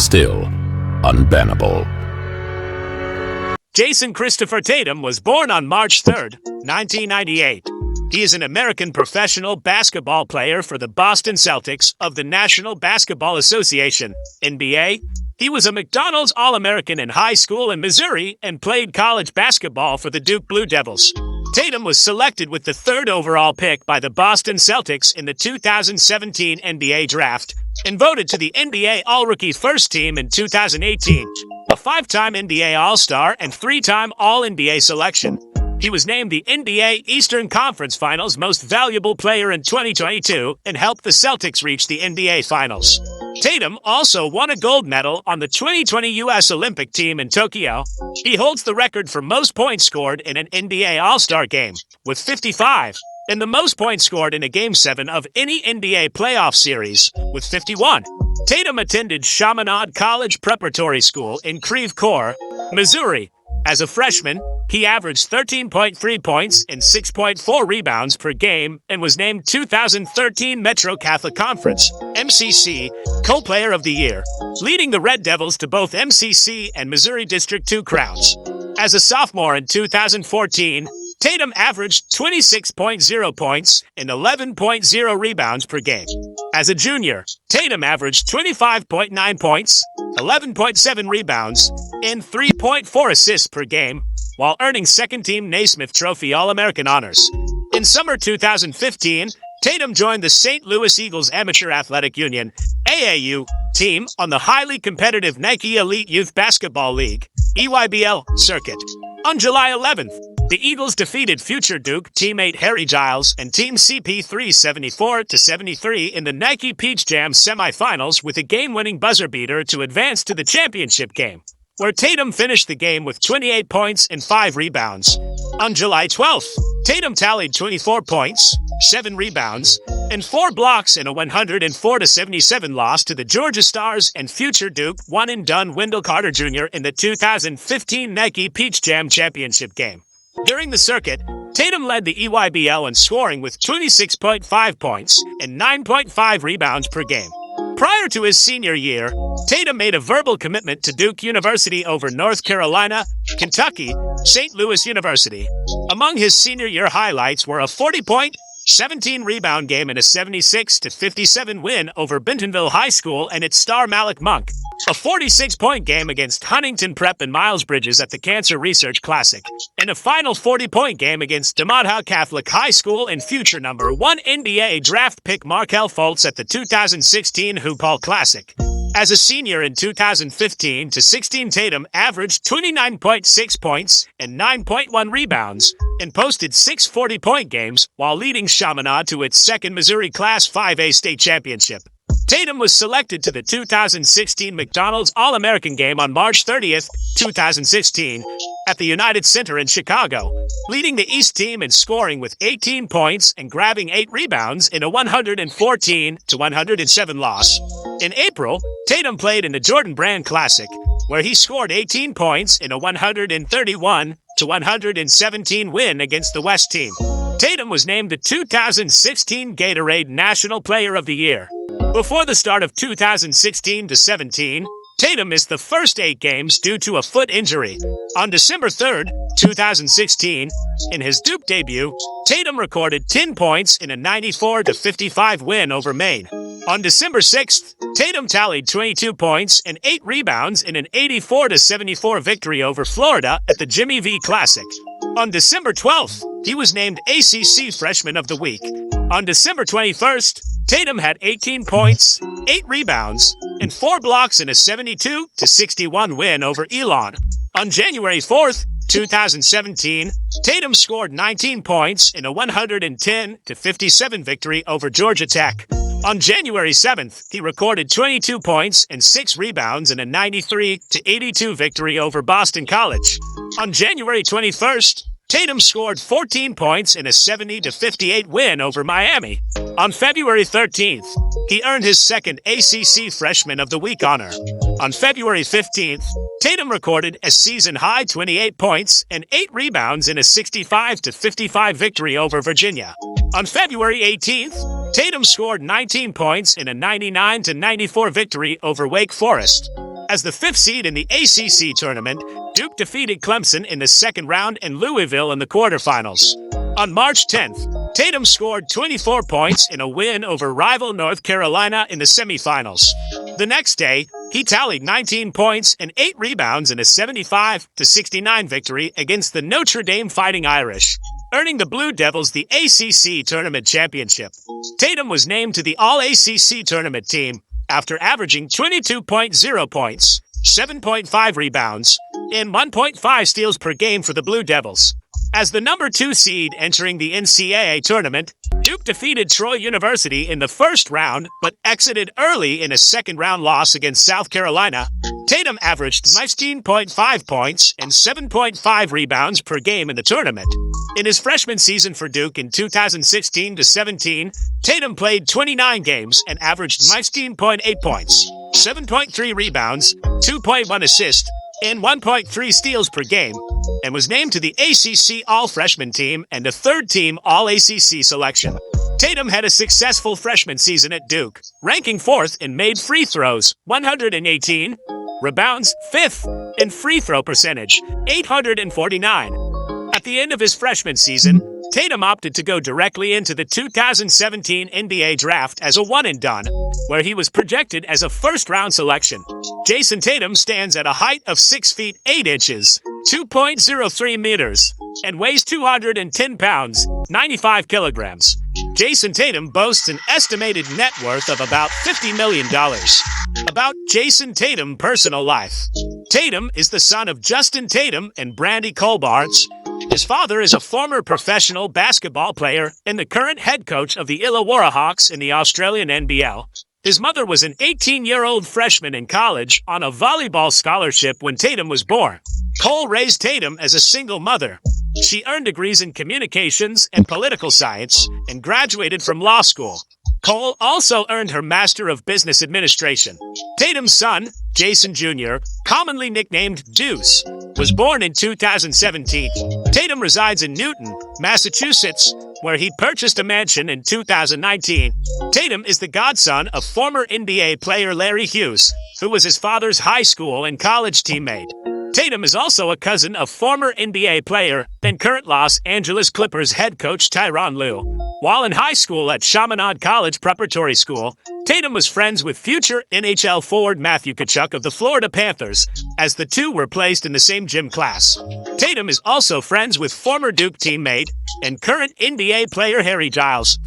still unbannable. Jayson Christopher Tatum was born on March 3, 1998. He is an American professional basketball player for the Boston Celtics of the National Basketball Association, NBA. He was a McDonald's All-American in high school in Missouri and played college basketball for the Duke Blue Devils. Tatum was selected with the 3rd overall pick by the Boston Celtics in the 2017 NBA Draft and voted to the NBA All-Rookie First Team in 2018, a 5-time NBA All-Star and 3-time All-NBA selection. He was named the NBA Eastern Conference Finals Most Valuable Player in 2022 and helped the Celtics reach the NBA Finals. Tatum also won a gold medal on the 2020 U.S. Olympic team in Tokyo. He holds the record for most points scored in an NBA All-Star game, with 55, and the most points scored in a Game 7 of any NBA playoff series, with 51. Tatum attended Chaminade College Preparatory School in Creve Coeur, Missouri. As a freshman, he averaged 13.3 points and 6.4 rebounds per game and was named 2013 Metro Catholic Conference (MCC) Co-Player of the Year, leading the Red Devils to both MCC and Missouri District 2 crowns. As a sophomore in 2014, Tatum averaged 26.0 points and 11.0 rebounds per game. As a junior, Tatum averaged 25.9 points, 11.7 rebounds, and 3.4 assists per game, while earning second-team Naismith Trophy All-American honors. In summer 2015, Tatum joined the St. Louis Eagles Amateur Athletic Union (AAU) team on the highly competitive Nike Elite Youth Basketball League (EYBL) circuit. On July 11th, the Eagles defeated future Duke teammate Harry Giles and Team CP3 74-73 in the Nike Peach Jam semifinals with a game-winning buzzer beater to advance to the championship game, where Tatum finished the game with 28 points and 5 rebounds. On July 12th, Tatum tallied 24 points, 7 rebounds, and 4 blocks in a 104-77 loss to the Georgia Stars and future Duke one-and-done Wendell Carter Jr. in the 2015 Nike Peach Jam championship game. During the circuit, Tatum led the EYBL in scoring with 26.5 points and 9.5 rebounds per game. Prior to his senior year, Tatum made a verbal commitment to Duke University over North Carolina, Kentucky, St. Louis University. Among his senior year highlights were a 40-point, 17-rebound game and a 76-57 win over Bentonville High School and its star Malik Monk, a 46-point game against Huntington Prep and Miles Bridges at the Cancer Research Classic, and a final 40-point game against DeMatha Catholic High School and future number 1 NBA draft pick Markelle Fultz at the 2016 Hoop Hall Classic. As a senior in 2015-16, Tatum averaged 29.6 points and 9.1 rebounds and posted 6 40-point games while leading Chaminade to its second Missouri Class 5A state championship. Tatum was selected to the 2016 McDonald's All-American Game on March 30, 2016, at the United Center in Chicago, leading the East team in scoring with 18 points and grabbing 8 rebounds in a 114-107 loss. In April, Tatum played in the Jordan Brand Classic, where he scored 18 points in a 131-117 win against the West team. Tatum was named the 2016 Gatorade National Player of the Year. Before the start of 2016-17, Tatum missed the first 8 games due to a foot injury. On December 3, 2016, in his Duke debut, Tatum recorded 10 points in a 94-55 win over Maine. On December 6th, Tatum tallied 22 points and 8 rebounds in an 84-74 victory over Florida at the Jimmy V Classic. On December 12th, he was named ACC Freshman of the Week. On December 21st, Tatum had 18 points, 8 rebounds, and 4 blocks in a 72-61 win over Elon. On January 4th, 2017, Tatum scored 19 points in a 110-57 victory over Georgia Tech. On January 7th, he recorded 22 points and 6 rebounds in a 93-82 victory over Boston College. On January 21st, Tatum scored 14 points in a 70-58 win over Miami. On February 13th, he earned his second ACC Freshman of the Week honor. On February 15th, Tatum recorded a season-high 28 points and 8 rebounds in a 65-55 victory over Virginia. On February 18th, Tatum scored 19 points in a 99-94 victory over Wake Forest. As the fifth seed in the ACC tournament, Duke defeated Clemson in the second round and Louisville in the quarterfinals. On March 10th, Tatum scored 24 points in a win over rival North Carolina in the semifinals. The next day, he tallied 19 points and 8 rebounds in a 75-69 victory against the Notre Dame Fighting Irish, earning the Blue Devils the ACC tournament championship. Tatum was named to the All-ACC tournament team after averaging 22.0 points, 7.5 rebounds, and 1.5 steals per game for the Blue Devils. As the number 2 seed entering the NCAA tournament, Duke defeated Troy University in the first round but exited early in a second-round loss against South Carolina. Tatum averaged 19.5 points and 7.5 rebounds per game in the tournament. In his freshman season for Duke in 2016-17, Tatum played 29 games and averaged 19.8 points, 7.3 rebounds, 2.1 assists, and 1.3 steals per game, and was named to the ACC All-Freshman team and a third-team All-ACC selection. Tatum had a successful freshman season at Duke, ranking 4th in made free throws, 118, rebounds, 5th in free throw percentage, 849. At the end of his freshman season, Tatum opted to go directly into the 2017 NBA draft as a one-and-done, where he was projected as a first-round selection. Jayson Tatum stands at a height of 6 feet 8 inches, 2.03 meters, and weighs 210 pounds, 95 kilograms. Jayson Tatum boasts an estimated net worth of about $50 million. About Jayson Tatum's personal life. Tatum is the son of Justin Tatum and Brandy Colbarts. His father is a former professional basketball player and the current head coach of the Illawarra Hawks in the Australian NBL. His mother was an 18-year-old freshman in college on a volleyball scholarship when Tatum was born. Cole raised Tatum as a single mother. She earned degrees in communications and political science and graduated from law school. Cole also earned her Master of Business Administration. Tatum's son, Jayson Jr., commonly nicknamed Deuce, was born in 2017. Tatum resides in Newton, Massachusetts, where he purchased a mansion in 2019. Tatum is the godson of former NBA player Larry Hughes, who was his father's high school and college teammate. Tatum is also a cousin of former NBA player and current Los Angeles Clippers head coach Tyronn Lue. While in high school at Chaminade College Preparatory School, Tatum was friends with future NHL forward Matthew Tkachuk of the Florida Panthers, as the two were placed in the same gym class. Tatum is also friends with former Duke teammate and current NBA player Harry Giles.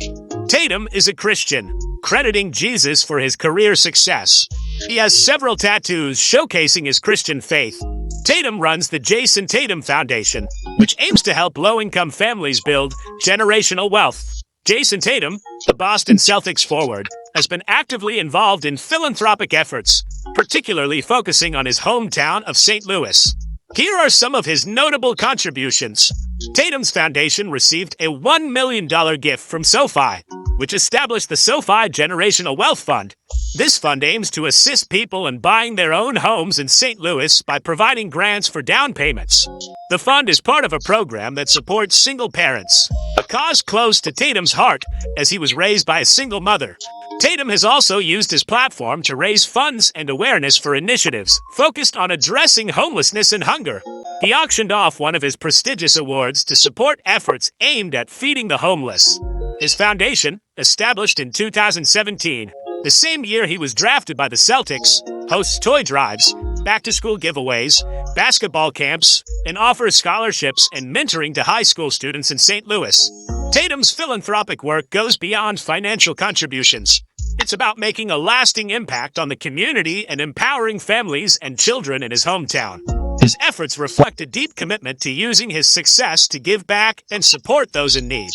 Tatum is a Christian, crediting Jesus for his career success. He has several tattoos showcasing his Christian faith. Tatum runs the Jayson Tatum Foundation, which aims to help low-income families build generational wealth. Jayson Tatum, the Boston Celtics forward, has been actively involved in philanthropic efforts, particularly focusing on his hometown of St. Louis. Here are some of his notable contributions. Tatum's foundation received a $1 million gift from SoFi, which established the SoFi Generational Wealth Fund. This fund aims to assist people in buying their own homes in St. Louis by providing grants for down payments. The fund is part of a program that supports single parents, a cause close to Tatum's heart as he was raised by a single mother. Tatum has also used his platform to raise funds and awareness for initiatives focused on addressing homelessness and hunger. He auctioned off one of his prestigious awards to support efforts aimed at feeding the homeless. His foundation, established in 2017, the same year he was drafted by the Celtics, hosts toy drives, back-to-school giveaways, basketball camps, and offers scholarships and mentoring to high school students in St. Louis. Tatum's philanthropic work goes beyond financial contributions. It's about making a lasting impact on the community and empowering families and children in his hometown. His efforts reflect a deep commitment to using his success to give back and support those in need.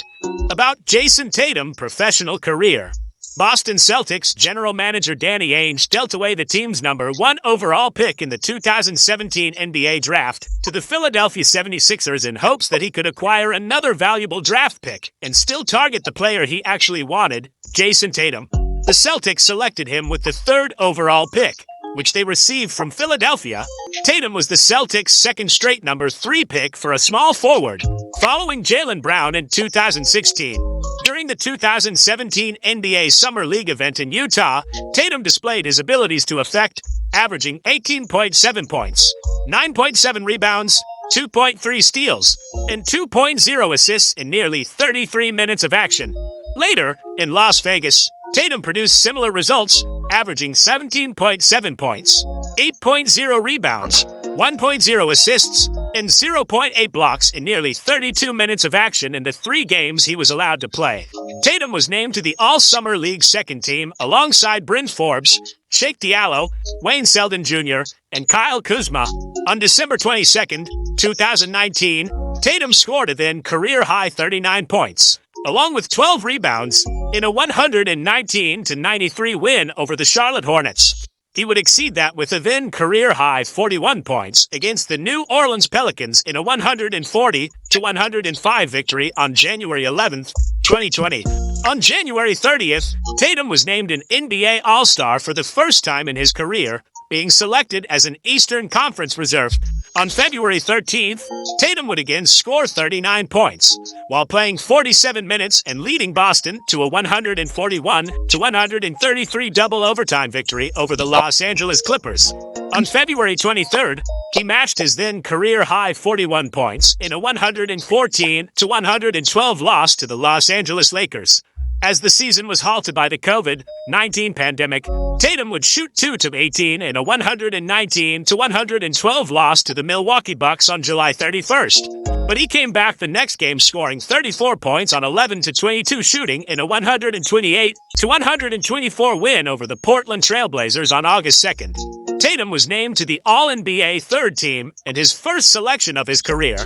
About Jayson Tatum's professional career. Boston Celtics general manager Danny Ainge dealt away the team's number 1 overall pick in the 2017 NBA draft to the Philadelphia 76ers in hopes that he could acquire another valuable draft pick and still target the player he actually wanted, Jayson Tatum. The Celtics selected him with the 3rd overall pick, which they received from Philadelphia. Tatum was the Celtics' second straight number 3 pick for a small forward, following Jaylen Brown in 2016. During the 2017 NBA Summer League event in Utah, Tatum displayed his abilities to affect averaging 18.7 points, 9.7 rebounds, 2.3 steals, and 2.0 assists in nearly 33 minutes of action. Later, in Las Vegas, Tatum produced similar results, averaging 17.7 points, 8.0 rebounds, 1.0 assists, and 0.8 blocks in nearly 32 minutes of action in the 3 games he was allowed to play. Tatum was named to the All-Summer League second team alongside Bryn Forbes, Shake Diallo, Wayne Selden Jr., and Kyle Kuzma. On December 22, 2019, Tatum scored a then career-high 39 points, along with 12 rebounds, in a 119-93 win over the Charlotte Hornets. He would exceed that with a then career-high 41 points against the New Orleans Pelicans in a 140-105 victory on January 11, 2020. On January 30th, Tatum was named an NBA All-Star for the first time in his career, being selected as an Eastern Conference reserve. On February 13th, Tatum would again score 39 points, while playing 47 minutes and leading Boston to a 141-133 double overtime victory over the Los Angeles Clippers. On February 23rd, he matched his then career-high 41 points in a 114-112 loss to the Los Angeles Lakers. As the season was halted by the COVID-19 pandemic, Tatum would shoot 2-18 in a 119-112 loss to the Milwaukee Bucks on July 31st. But he came back the next game scoring 34 points on 11-22 shooting in a 128-124 win over the Portland Trail Blazers on August 2nd. Tatum was named to the All-NBA third team and his first selection of his career.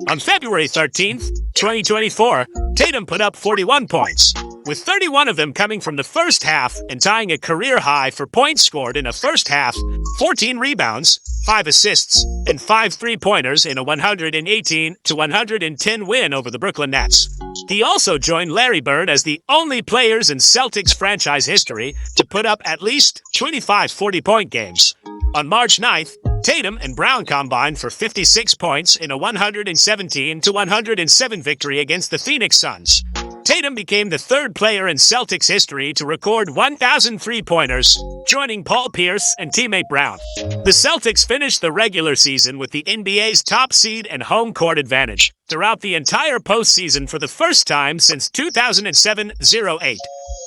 On February 13th, 2024, Tatum put up 41 points, with 31 of them coming from the first half and tying a career high for points scored in a first half, 14 rebounds, 5 assists, and 5 three-pointers in a 118-110 win over the Brooklyn Nets. He also joined Larry Bird as the only players in Celtics franchise history to put up at least 25 40-point games. On March 9th, Tatum and Brown combined for 56 points in a 117-107 victory against the Phoenix Suns. Tatum became the third player in Celtics history to record 1,000 three-pointers, joining Paul Pierce and teammate Brown. The Celtics finished the regular season with the NBA's top seed and home court advantage throughout the entire postseason for the first time since 2007-08.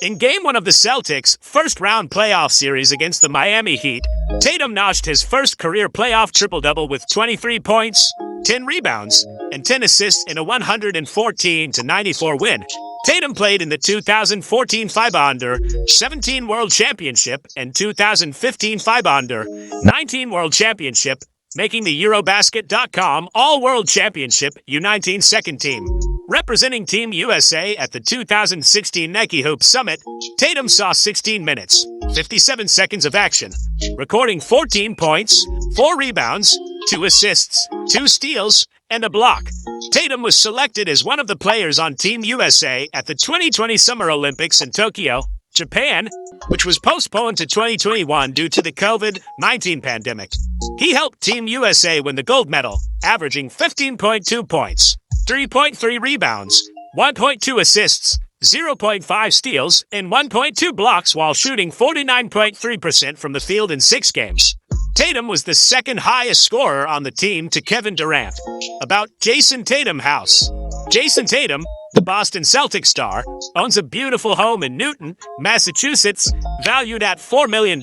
In Game 1 of the Celtics' first-round playoff series against the Miami Heat, Tatum notched his first career playoff triple-double with 23 points, 10 rebounds, and 10 assists in a 114-94 win. Tatum played in the 2014 FIBA Under-17 World Championship and 2015 FIBA Under-19 World Championship, making the Eurobasket.com All-World Championship U19 second team. Representing Team USA at the 2016 Nike Hoop Summit, Tatum saw 16 minutes, 57 seconds of action, recording 14 points, 4 rebounds, 2 assists, 2 steals, and a block. Tatum was selected as one of the players on Team USA at the 2020 Summer Olympics in Tokyo, Japan, which was postponed to 2021 due to the COVID-19 pandemic. He helped Team USA win the gold medal, averaging 15.2 points, 3.3 rebounds, 1.2 assists, 0.5 steals, and 1.2 blocks while shooting 49.3% from the field in 6 games. Tatum was the second highest scorer on the team to Kevin Durant. About Jayson Tatum house. Jayson Tatum, the Boston Celtics star, owns a beautiful home in Newton, Massachusetts, valued at $4 million.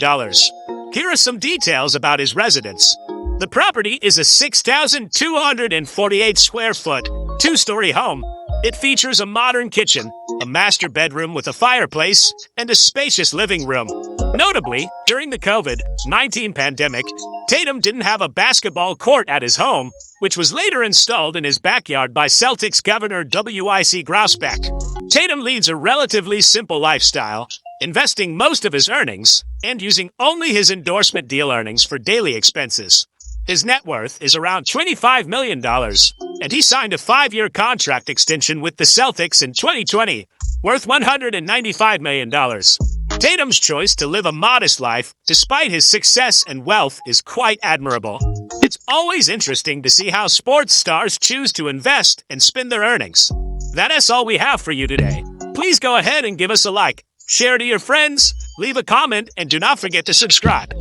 Here are some details about his residence. The property is a 6,248 square foot, 2-story home. It features a modern kitchen, a master bedroom with a fireplace, and a spacious living room. Notably, during the COVID-19 pandemic, Tatum didn't have a basketball court at his home, which was later installed in his backyard by Celtics Governor W.I.C. Grousbeck. Tatum leads a relatively simple lifestyle, investing most of his earnings and using only his endorsement deal earnings for daily expenses. His net worth is around $25 million, and he signed a 5-year contract extension with the Celtics in 2020, worth $195 million. Tatum's choice to live a modest life, despite his success and wealth, is quite admirable. It's always interesting to see how sports stars choose to invest and spend their earnings. That is all we have for you today. Please go ahead and give us a like, share to your friends, leave a comment, and do not forget to subscribe.